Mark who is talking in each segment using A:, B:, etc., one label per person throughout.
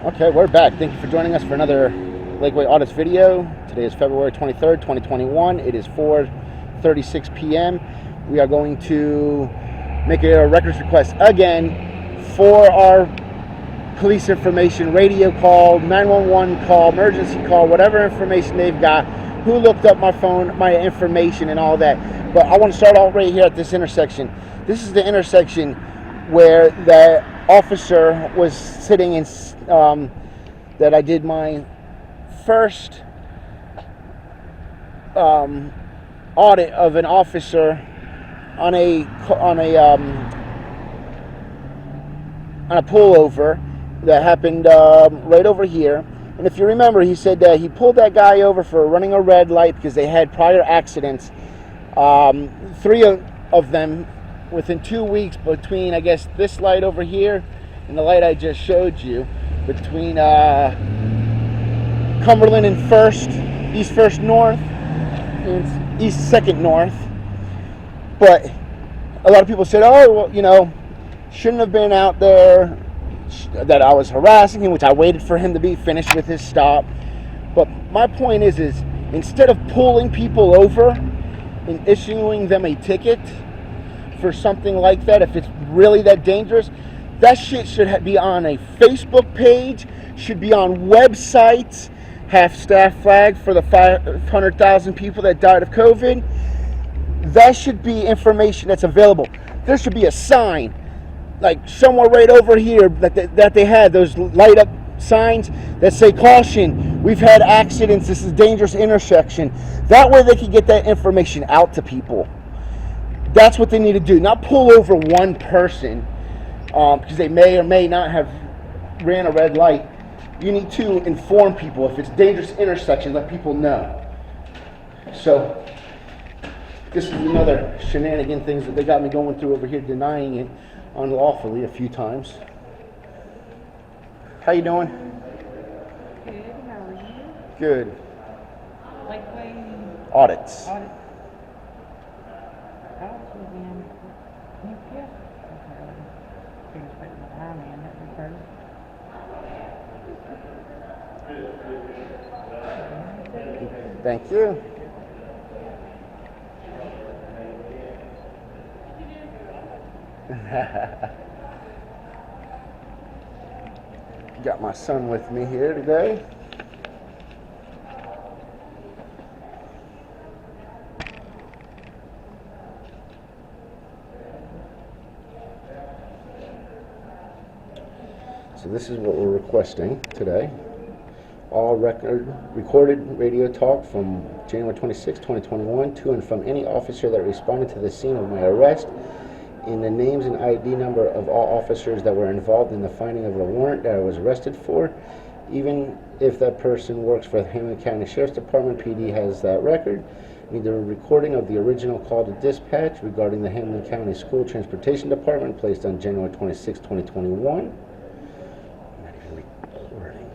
A: Okay, we're back. Thank you for joining us for another Lakeway Audits video. Today is February 23rd, 2021. It is 4:36 p.m. We are going to make a records request again for our police information, radio call, 911 call, emergency call, whatever information they've got, who looked up my phone, my information, and all that. But I want to start off right here at this intersection. This is the intersection where the officer was sitting in, that I did my first audit of an officer on a pullover that happened right over here. And if you remember, he said that he pulled that guy over for running a red light because they had prior accidents, three of them within 2 weeks, between, I guess, this light over here and the light I just showed you, between Cumberland and First, East First North, and East Second North. But a lot of people said, oh, well, you know, shouldn't have been out there, that I was harassing him, which I waited for him to be finished with his stop. But my point is instead of pulling people over and issuing them a ticket for something like that, if it's really that dangerous, that shit should be on a Facebook page, should be on websites, have staff flag for the 500,000 people that died of COVID. That should be information that's available. There should be a sign, like somewhere right over here, that they had those light up signs that say, caution, we've had accidents, this is a dangerous intersection. That way they can get that information out to people. That's what they need to do, not pull over one person because they may or may not have ran a red light. You need to inform people. If it's a dangerous intersection, let people know. So this is another shenanigan things that they got me going through over here, denying it unlawfully a few times. How you doing?
B: Good, how are you?
A: Good.
B: Lakeway
A: Audits.
B: audit. Audits will be in UPS. Finish putting my arm in that was first.
A: Thank you. Got my son with me here today. So this is what we're requesting today. All recorded radio talk from January 26, 2021 to and from any officer that responded to the scene of my arrest, in the names and ID number of all officers that were involved in the finding of a warrant that I was arrested for, even if that person works for the Hamilton County Sheriff's Department. PD has that record. Need the recording of the original call to dispatch regarding the Hamilton County School Transportation Department placed on January 26, 2021. I'm not even recording.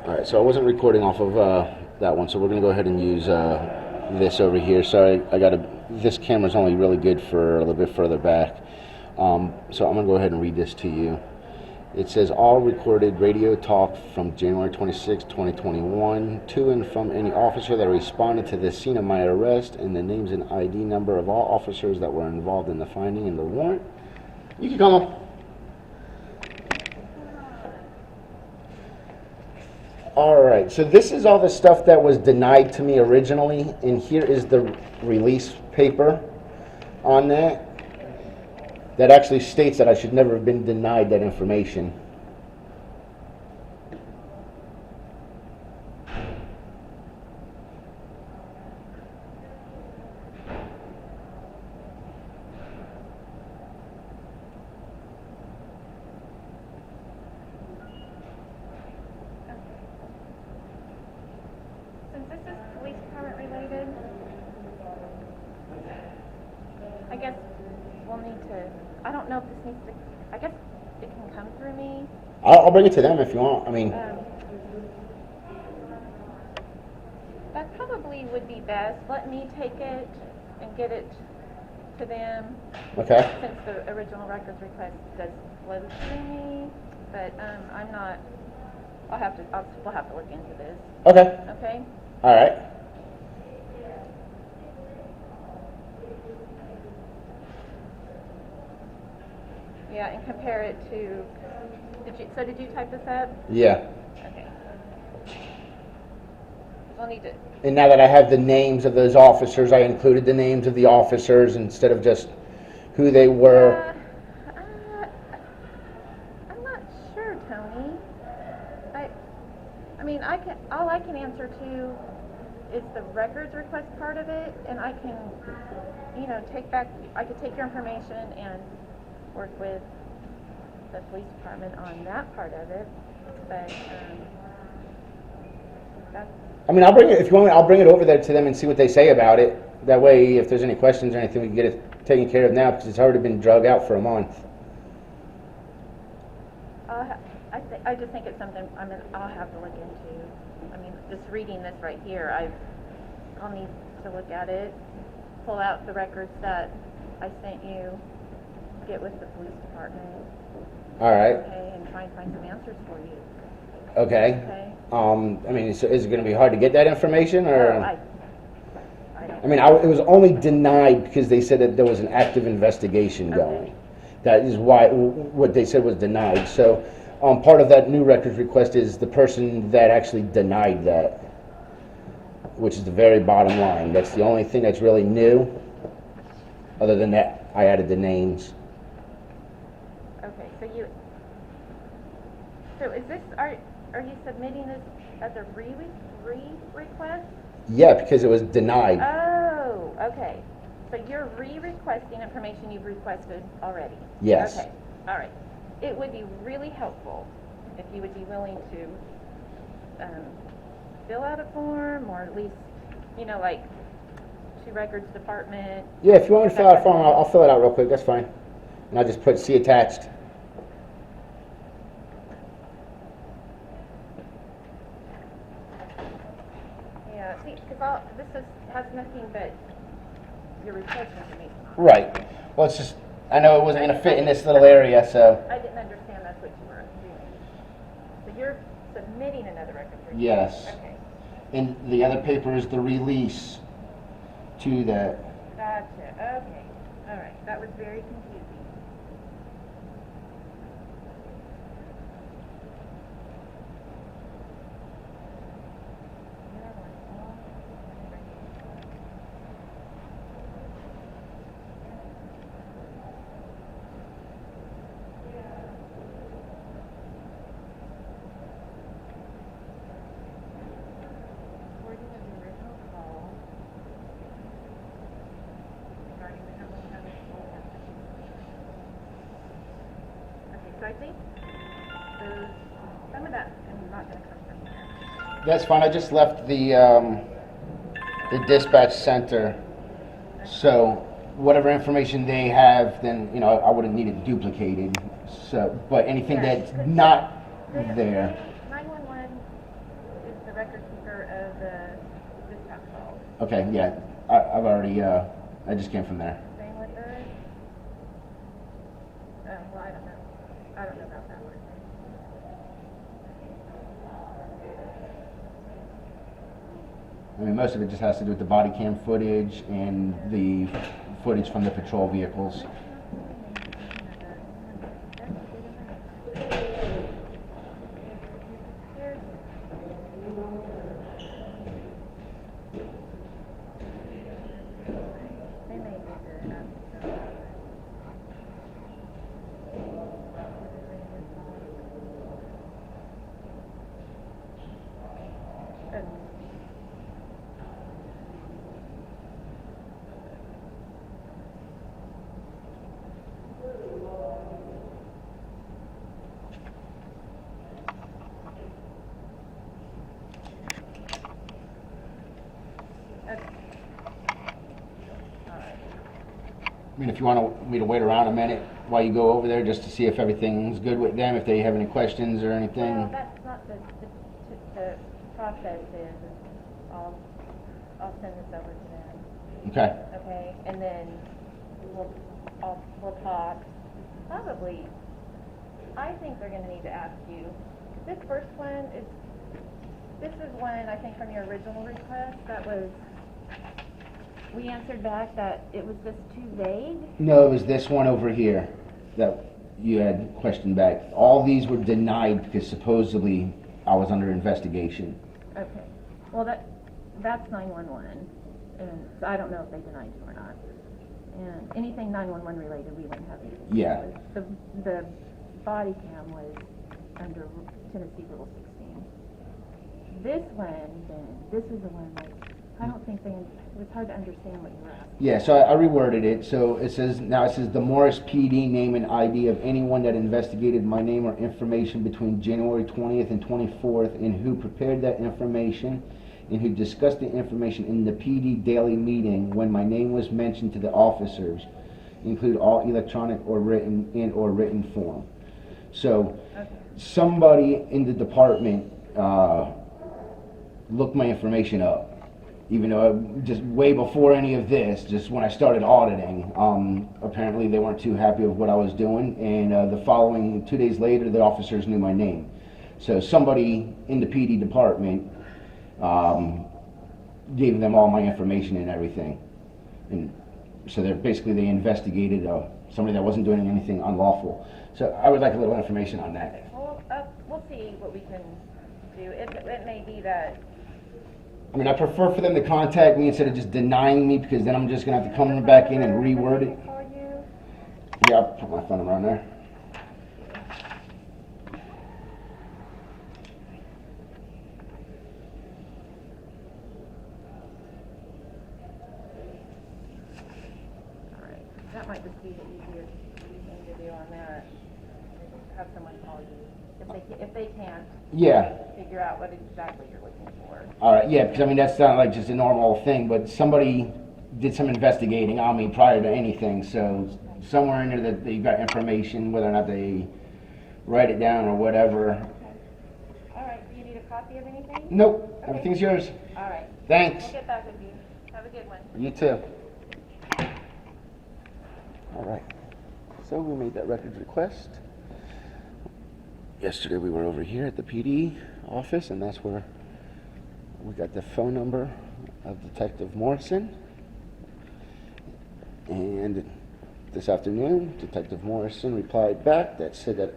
A: Alright, so I wasn't recording off of that one, so we're going to go ahead and use this over here. Sorry, this camera's only really good for a little bit further back. So I'm going to go ahead and read this to you. It says, all recorded radio talk from January 26, 2021 to and from any officer that responded to the scene of my arrest, and the names and ID number of all officers that were involved in the finding and the warrant. You can come up. Alright, so this is all the stuff that was denied to me originally, and here is the release paper on that actually states that I should never have been denied that information.
C: Since this is police department related, I guess we'll need to, I don't know if this needs to, I guess it can come through me.
A: I'll bring it to them if you want. I mean,
C: That probably would be best. Let me take it and get it to them.
A: Okay.
C: Since the original records request does flow through me, but I'm not. We'll have to look into this.
A: Okay.
C: Okay.
A: All right.
C: Yeah, and compare it to. Did you type this up?
A: Yeah.
C: Okay. We'll need to.
A: And now that I have the names of those officers, I included the names of the officers instead of just who they were.
C: I'm not sure, Tony. I mean, all I can answer to is the records request part of it, and I can, I could take your information and work with the police department on that part of it, but, that's.
A: I mean, I'll bring it, if you want, I'll bring it over there to them and see what they say about it. That way, if there's any questions or anything, we can get it taken care of now, because it's already been drug out for a month.
C: I just think it's something, I'll have to look into. I mean, just reading this right here, I'll need to look at it, pull out the records that I sent you, get with the police department.
A: All right.
C: Okay, and try and find some answers for you.
A: Okay.
C: Okay.
A: I mean, is it going to be hard to get that information, or?
C: I don't.
A: I mean, it was only denied because they said that there was an active investigation going.
C: Okay.
A: That is why what they said was denied. So, part of that new records request is the person that actually denied that, which is the very bottom line. That's the only thing that's really new. Other than that, I added the names.
C: Okay, so is this, are you submitting this as a re-request?
A: Yeah, because it was denied.
C: Oh, okay. So you're re-requesting information you've requested already?
A: Yes.
C: Okay, all right. It would be really helpful if you would be willing to fill out a form, or at least, like, to records department.
A: Yeah, if you want me to fill out a form, I'll fill it out real quick. That's fine. And I'll just put see attached.
C: Yeah, see, because has nothing but your request information on it.
A: Right. Well, it's just, I know it wasn't going to fit in this little area, so.
C: I didn't understand that's what you were doing. So you're submitting another record request?
A: Yes.
C: Okay.
A: And the other paper is the release to the.
C: Gotcha. Okay. All right. That was very confusing. Recording of the original call regarding the Hamilton County School District. Okay, so I think some of that is not going to come from here.
A: That's fine. I just left the dispatch center, so whatever information they have, then I wouldn't need it duplicated. So, but anything that's not there.
C: 911 is the record keeper of the dispatch calls.
A: Okay. Yeah. I've already. I just came from there.
C: Same with the. Well, I don't know. I don't know about that one.
A: I mean, most of it just has to do with the body cam footage and the footage from the patrol vehicles.
C: They may need to.
A: I mean, if you want me to wait around a minute while you go over there, just to see if everything's good with them, if they have any questions or anything.
C: Well, that's not the process is, I'll send this over to them.
A: Okay.
C: Okay, and then we'll talk. Probably, I think they're gonna need to ask you. This first one this is one, I think, from your original request, that was, we answered back that it was just too vague.
A: No, it was this one over here that you had questioned back. All these were denied because supposedly I was under investigation.
C: Okay, well, that's 911, and so I don't know if they denied you or not. And anything 911 related, we wouldn't have anything to do
A: Yeah.
C: with. The body cam was under Tennessee Rule 16. This one, then, this is the one, like, I don't think it was hard to understand what you were asking.
A: Yeah, so I reworded it. So it says the Morris PD name and ID of anyone that investigated my name or information between January 20th and 24th, and who prepared that information and who discussed the information in the PD daily meeting when my name was mentioned to the officers, include all electronic or written form. So somebody in the department looked my information up, even though just way before any of this, just when I started auditing. Apparently they weren't too happy with what I was doing, and the following 2 days later, the officers knew my name. So somebody in the PD department gave them all my information and everything, and so they investigated somebody that wasn't doing anything unlawful. So I would like a little information on that.
C: Well, we'll see what we can do. It may be that.
A: I mean, I prefer for them to contact me instead of just denying me, because then I'm just going to have to come back in and reword it. Yeah, I'll put my phone number on there.
C: Alright, that might just be the easiest thing to do on that. Have someone call you. If they can't figure out what exactly you're looking for.
A: Alright, yeah, because I mean, that's not like just a normal thing, but somebody did some investigating on me prior to anything, so somewhere in there that they got information, whether or not they write it down or whatever.
C: Okay. Alright, do you need a copy of anything?
A: Nope,
C: Okay.
A: everything's yours.
C: Alright.
A: Thanks.
C: We'll get back with you. Have a good one.
A: You too. Alright, so we made that records request. Yesterday we were over here at the PD office, and that's where we got the phone number of Detective Morrison. And this afternoon, Detective Morrison replied back that said that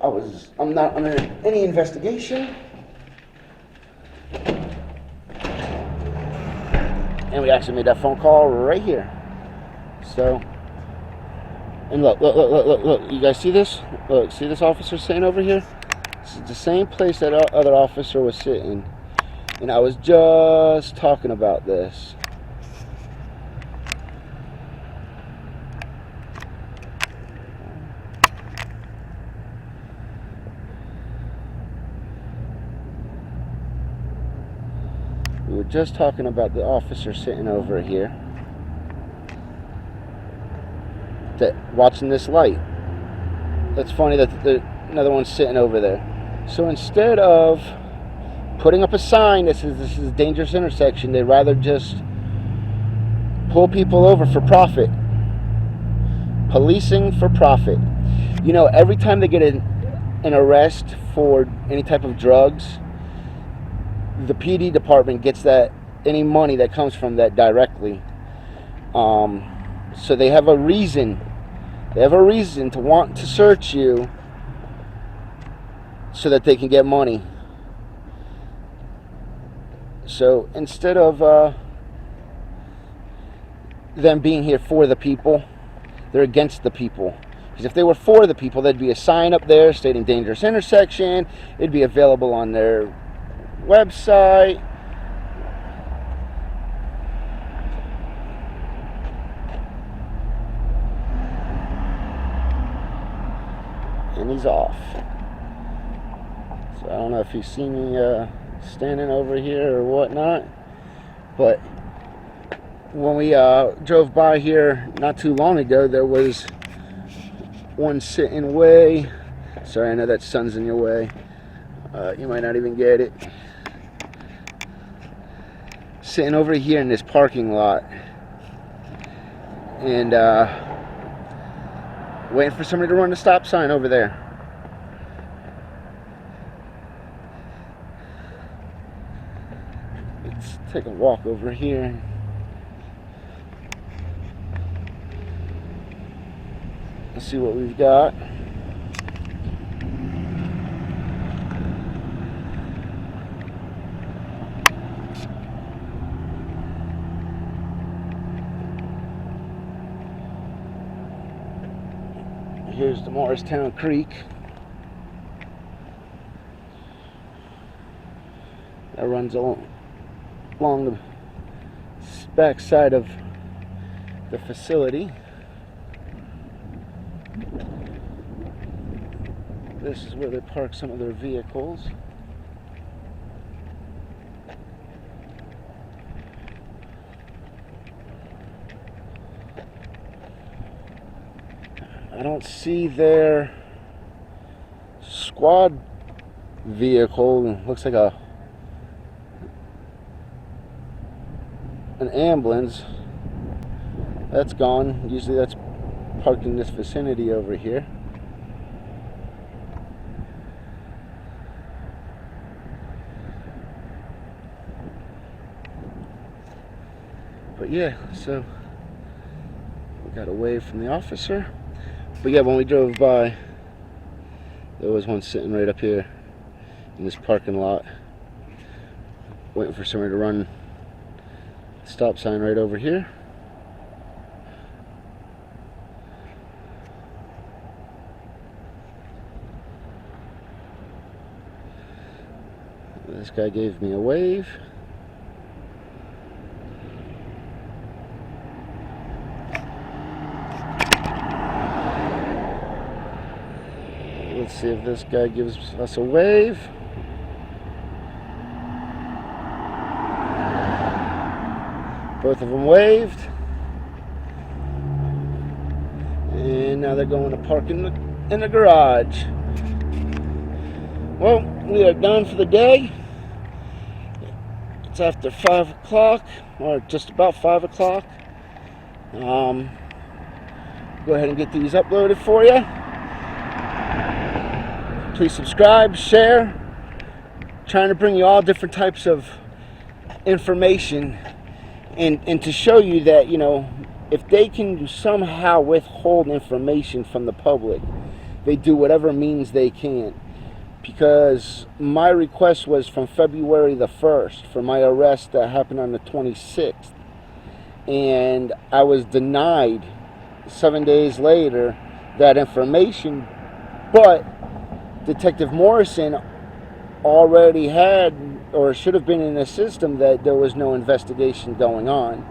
A: I'm not under any investigation. And we actually made that phone call right here. So, and look, you guys see this? Look, see this officer sitting over here? This is the same place that our other officer was sitting. And I was just talking about this. We were just talking about the officer sitting over here, watching this light. That's funny that another one's sitting over there. So instead of putting up a sign that says this is a dangerous intersection, they'd rather just pull people over for profit. Policing for profit. You know, every time they get an arrest for any type of drugs, the PD department gets any money that comes from that directly. So they have a reason. They have a reason to want to search you so that they can get money. So instead of them being here for the people, they're against the people. Because if they were for the people, there'd be a sign up there stating dangerous intersection. It'd be available on their website. And he's off. So I don't know if he's seen me standing over here or whatnot, but when we drove by here not too long ago, there was one sitting way. Sorry, I know that sun's in your way. You might not even get it. Sitting over here in this parking lot. and waiting for somebody to run the stop sign over there. Let's take a walk over here. Let's see what we've got. Here's the Morristown Creek. That runs along the back side of the facility. This is where they park some of their vehicles. I don't see their squad vehicle. Looks like an ambulance. That's gone. Usually that's parked in this vicinity over here. But yeah, so we got away from the officer. But yeah, when we drove by, there was one sitting right up here in this parking lot, waiting for somebody to run the stop sign right over here. This guy gave me a wave. Let's see if this guy gives us a wave. Both of them waved. And now they're going to park in the garage. Well, we are done for the day. It's after 5 o'clock, or just about 5 o'clock. Go ahead and get these uploaded for you. Please subscribe, share. Trying to bring you all different types of information, and to show you that, you know, if they can somehow withhold information from the public, they do whatever means they can. Because my request was from February the 1st for my arrest that happened on the 26th. And I was denied 7 days later that information, but Detective Morrison already had, or should have been in the system, that there was no investigation going on.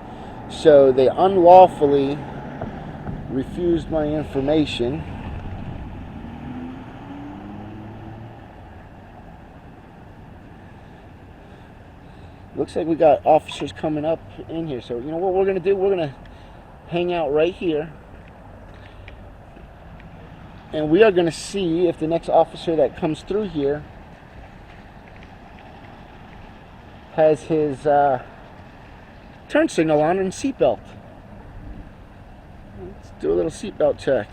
A: So they unlawfully refused my information. Looks like we got officers coming up in here. So you know what we're going to do? We're going to hang out right here. And we are going to see if the next officer that comes through here has his turn signal on and seatbelt. Let's do a little seatbelt check.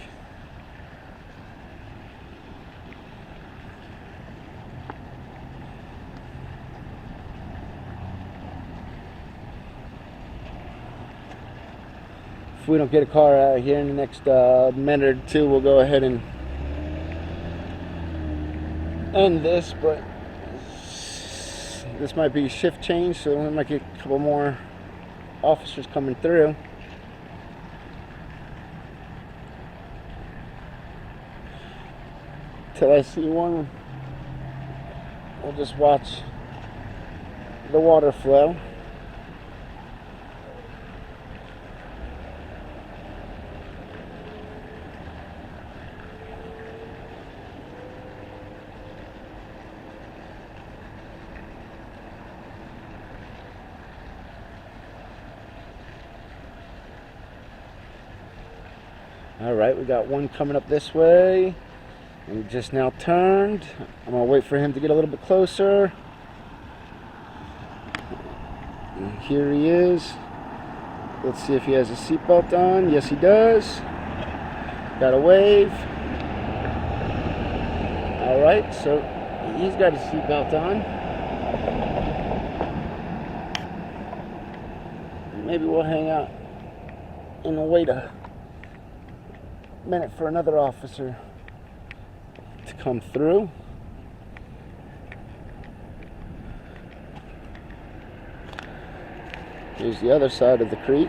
A: If we don't get a car out here in the next minute or two, we'll go ahead and end this, but this might be shift change, so we might get a couple more officers coming through. Till I see one, we'll just watch the water flow. Alright, we got one coming up this way. We just now turned. I'm going to wait for him to get a little bit closer. And here he is. Let's see if he has a seatbelt on. Yes, he does. Got a wave. All right, so he's got his seatbelt on. Maybe we'll hang out and wait a minute for another officer to come through. Here's the other side of the creek.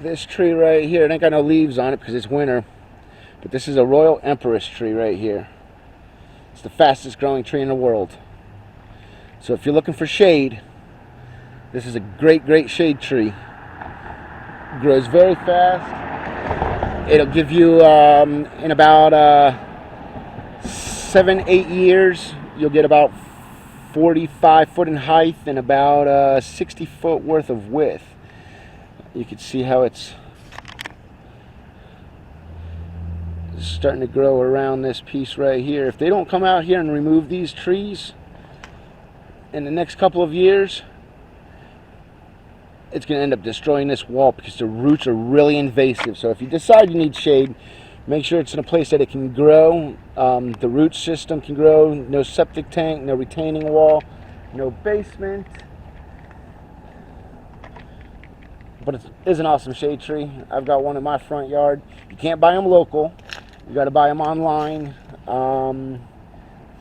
A: This tree right here, it ain't got no leaves on it because it's winter, but this is a Royal Empress tree right here. It's the fastest growing tree in the world. So if you're looking for shade, this is a great shade tree. Grows very fast. It'll give you, in about 7-8 years, you'll get about 45 foot in height and about 60 foot worth of width. You can see how it's starting to grow around this piece right here. If they don't come out here and remove these trees in the next couple of years, it's going to end up destroying this wall because the roots are really invasive. So if you decide you need shade, make sure it's in a place that it can grow. The root system can grow. No septic tank, no retaining wall, no basement. But it is an awesome shade tree. I've got one in my front yard. You can't buy them local. You got to buy them online. I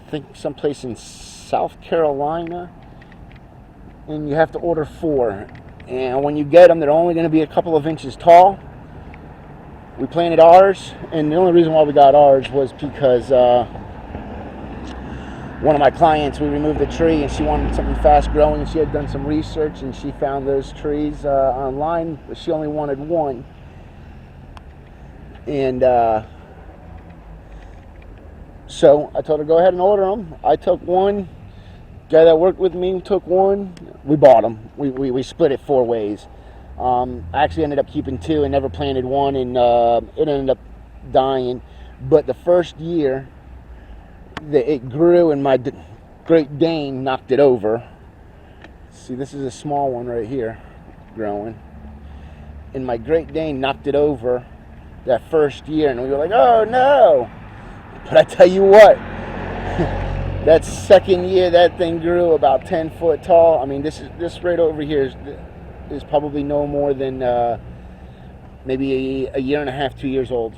A: think someplace in South Carolina. And you have to order 4. And when you get them, they're only going to be a couple of inches tall. We planted ours, and the only reason why we got ours was because one of my clients, we removed the tree, and she wanted something fast growing, and she had done some research, and she found those trees online, but she only wanted one. And so I told her, go ahead and order them. I took one. Guy that worked with me took one. We bought them. We split it 4 ways. I actually ended up keeping 2 and never planted one, and it ended up dying. But the first year that it grew, and my Great Dane knocked it over. See, this is a small one right here growing. And my Great Dane knocked it over that first year, and we were like, oh no! But I tell you what, that second year, that thing grew about 10 foot tall. I mean, this right over here is probably no more than maybe a year and a half, 2 years old.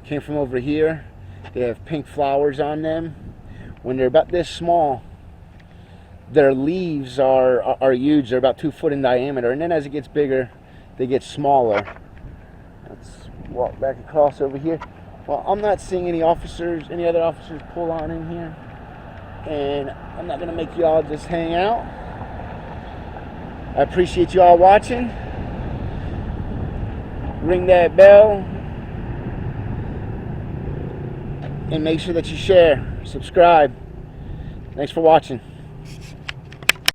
A: Came from over here. They have pink flowers on them. When they're about this small, their leaves are huge. They're about 2 foot in diameter. And then as it gets bigger, they get smaller. Let's walk back across over here. Well, I'm not seeing any other officers pull on in here. And I'm not going to make you all just hang out. I appreciate you all watching. Ring that bell. And make sure that you share, subscribe. Thanks for watching.